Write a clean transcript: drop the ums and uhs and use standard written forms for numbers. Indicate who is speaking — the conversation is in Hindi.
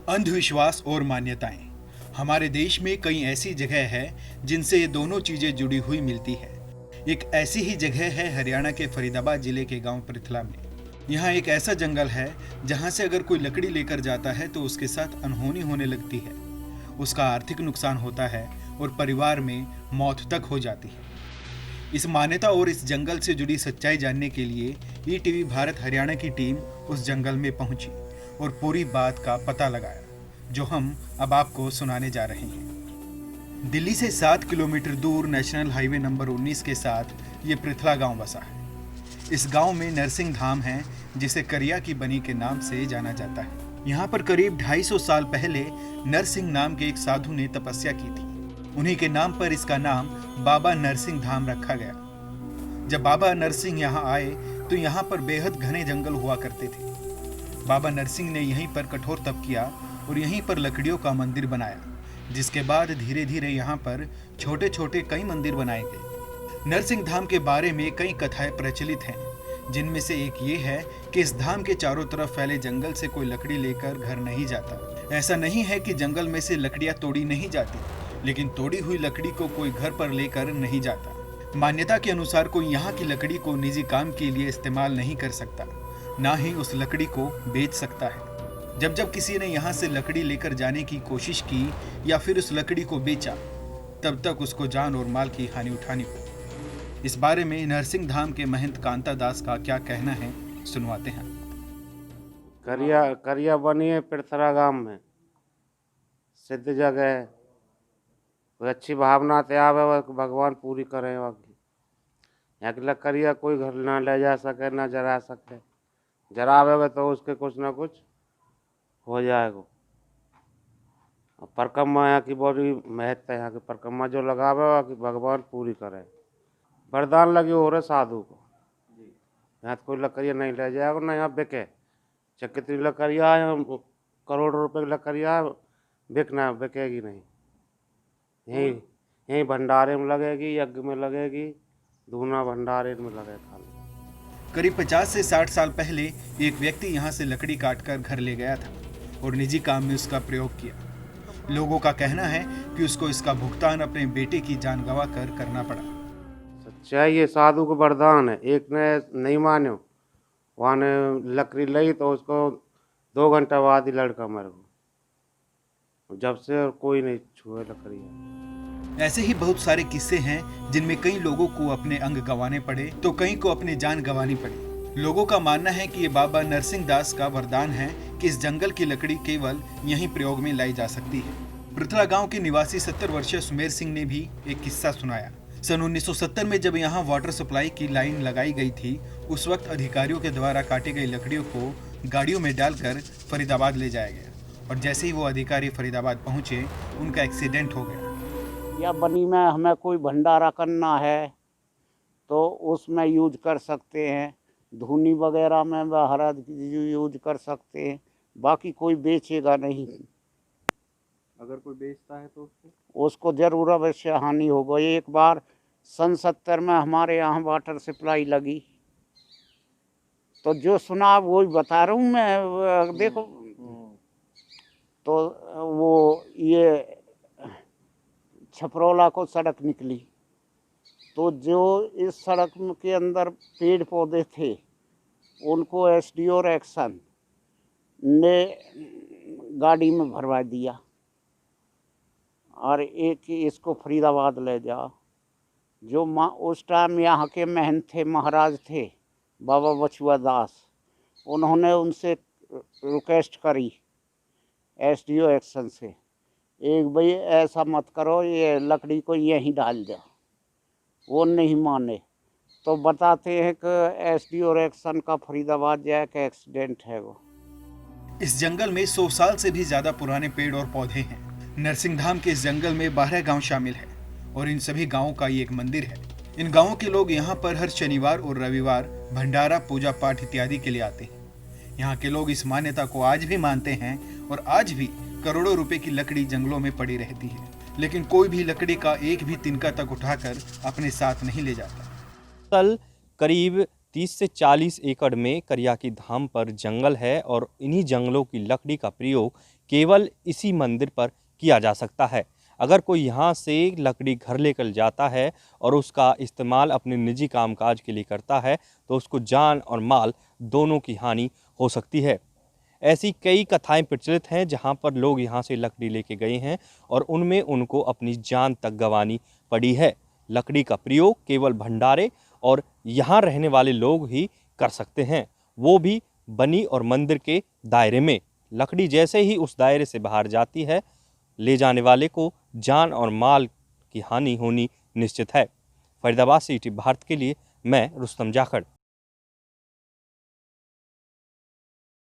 Speaker 1: अंधविश्वास और मान्यताएं। हमारे देश में कई ऐसी जगह है जिनसे ये दोनों चीजें जुड़ी हुई मिलती है। एक ऐसी ही जगह है हरियाणा के फरीदाबाद जिले के गांव पृथला में। यहाँ एक ऐसा जंगल है जहाँ से अगर कोई लकड़ी लेकर जाता है तो उसके साथ अनहोनी होने लगती है, उसका आर्थिक नुकसान होता है और परिवार में मौत तक हो जाती है। इस मान्यता और इस जंगल से जुड़ी सच्चाई जानने के लिए ईटीवी भारत हरियाणा की टीम उस जंगल में पहुंची और पूरी बात का पता लगाया, जो हम अब आपको सुनाने जा रहे हैं। दिल्ली से 7 किलोमीटर दूर नेशनल हाईवे नंबर 19 के साथ ये पृथला गांव बसा है। इस गांव में नरसिंह धाम है, जिसे करिया की बनी के नाम से जाना जाता है। यहाँ पर करीब 250 साल पहले नरसिंह नाम के एक साधु ने तपस्या की थी। उन्हीं के नाम पर इसका नाम बाबा नरसिंह धाम रखा गया। जब बाबा नरसिंह यहाँ आए तो यहाँ पर बेहद घने जंगल हुआ करते थे। बाबा नरसिंह ने यहीं पर कठोर तप किया और यहीं पर लकड़ियों का मंदिर बनाया, जिसके बाद धीरे धीरे यहाँ पर छोटे छोटे कई मंदिर बनाए गए। नरसिंह धाम के बारे में कई कथाएं प्रचलित हैं, जिनमें से एक ये है कि इस धाम के चारों तरफ फैले जंगल से कोई लकड़ी लेकर घर नहीं जाता। ऐसा नहीं है कि जंगल में से लकड़ियां तोड़ी नहीं जाती, लेकिन तोड़ी हुई लकड़ी को कोई घर पर लेकर नहीं जाता। मान्यता के अनुसार कोई यहाँ की लकड़ी को निजी काम के लिए इस्तेमाल नहीं कर सकता, ना ही उस लकड़ी को बेच सकता है। जब जब किसी ने यहाँ से लकड़ी लेकर जाने की कोशिश की या फिर उस लकड़ी को बेचा, तब तक उसको जान और माल की हानि उठानी पड़ी। इस बारे में नरसिंह धाम के महंत कांता दास का क्या कहना है, सुनवाते हैं।
Speaker 2: करिया बनी है पृथला गांव में, सिद्ध जगह है। कोई अच्छी भावना ते आवे वो भगवान पूरी करे। यहाँ की लकड़िया कोई घर ना ले जा सके, ना जरा सके। जरावे तो उसके कुछ ना कुछ हो जाएगा। परिक्रमा यहाँ की बड़ी महत्व है। यहाँ की परिक्रमा जो लगावे कि भगवान पूरी करे। वरदान लगे हो रहे साधु को। यहाँ तो कोई लकड़िया नहीं ले जाएगा, ना यहाँ बिके। चाहे कितनी लकड़िया है, करोड़ों रुपए की लकड़िया बिकना बिकेगी नहीं। यहीं भंडारे में लगेगी, यज्ञ में लगेगी, धूना भंडारे में लगेगा।
Speaker 1: करीब 50 से 60 साल पहले एक व्यक्ति यहाँ से लकड़ी काटकर घर ले गया था और निजी काम में उसका प्रयोग किया। लोगों का कहना है कि उसको इसका भुगतान अपने बेटे की जान गंवा कर करना पड़ा।
Speaker 2: सच्चाई ये साधु को वरदान है। एक ने नहीं मानो, वहाँ ने लकड़ी ली तो उसको 2 घंटा बाद ही लड़का मर गया। जब से और कोई नहीं छुए लकड़ी।
Speaker 1: ऐसे ही बहुत सारे किस्से हैं जिनमें कई लोगों को अपने अंग गंवाने पड़े तो कई को अपनी जान गंवानी पड़ी। लोगों का मानना है कि ये बाबा नरसिंह दास का वरदान है कि इस जंगल की लकड़ी केवल यहीं प्रयोग में लाई जा सकती है। पृथला गांव के निवासी 70 वर्षीय सुमेर सिंह ने भी एक किस्सा सुनाया। सन 1970 में जब यहाँ वाटर सप्लाई की लाइन लगाई गई थी, उस वक्त अधिकारियों के द्वारा काटी गई लकड़ियों को गाड़ियों में डालकर फरीदाबाद ले जाया गया और जैसे ही वो अधिकारी फरीदाबाद पहुंचे, उनका एक्सीडेंट हो गया।
Speaker 3: या बनी में हमें कोई भंडारा करना है तो उसमें यूज कर सकते हैं। धूनी वगैरह में हरद यूज कर सकते हैं, बाकी कोई बेचेगा नहीं।
Speaker 4: अगर कोई बेचता है तो
Speaker 3: उसको जरूर अवश्य हानि होगा। एक बार सन 70 में हमारे यहाँ वाटर सप्लाई लगी, तो जो सुना वही बता रहा हूँ मैं। देखो तो वो ये छपरौला को सड़क निकली, तो जो इस सड़क के अंदर पेड़ पौधे थे उनको एसडीओ और एक्शन ने गाड़ी में भरवा दिया और एक इसको फरीदाबाद ले जाओ। जो उस टाइम यहाँ के महंत थे, महाराज थे बाबा बछुआ दास, उन्होंने उनसे रिक्वेस्ट करी एसडीओ एक्शन से, एक भाई ऐसा मत करो, ये लकड़ी को यहीं डाल दो। वो नहीं माने तो बताते हैं कि एसडीओ एक्शन का फरीदाबाद जाके एक्सीडेंट है। वो
Speaker 1: इस जंगल में 100 साल से भी ज्यादा पुराने पेड़ और पौधे हैं। नरसिंह धाम के इस जंगल में 12 गांव शामिल है और इन सभी गांवों का ये एक मंदिर है। इन गांवों के लोग यहाँ पर हर शनिवार और रविवार भंडारा, पूजा पाठ इत्यादि के लिए आते हैं। यहाँ के लोग इस मान्यता को आज भी मानते हैं और आज भी करोड़ों रुपए की लकड़ी जंगलों में पड़ी रहती है, लेकिन कोई भी लकड़ी का एक भी तिनका तक उठाकर अपने साथ नहीं ले जाता।
Speaker 4: कल करीब 30 से 40 एकड़ में करिया की धाम पर जंगल है और इन्हीं जंगलों की लकड़ी का प्रयोग केवल इसी मंदिर पर किया जा सकता है। अगर कोई यहाँ से लकड़ी घर लेकर जाता है और उसका इस्तेमाल अपने निजी कामकाज के लिए करता है तो उसको जान और माल दोनों की हानि हो सकती है। ऐसी कई कथाएं प्रचलित हैं जहां पर लोग यहां से लकड़ी लेके गए हैं और उनमें उनको अपनी जान तक गंवानी पड़ी है। लकड़ी का प्रयोग केवल भंडारे और यहाँ रहने वाले लोग ही कर सकते हैं, वो भी बनी और मंदिर के दायरे में। लकड़ी जैसे ही उस दायरे से बाहर जाती है, ले जाने वाले को जान और माल की हानि होनी निश्चित है। फरीदाबाद से ईटीवी भारत के लिए मैं रुस्तम जाखड़।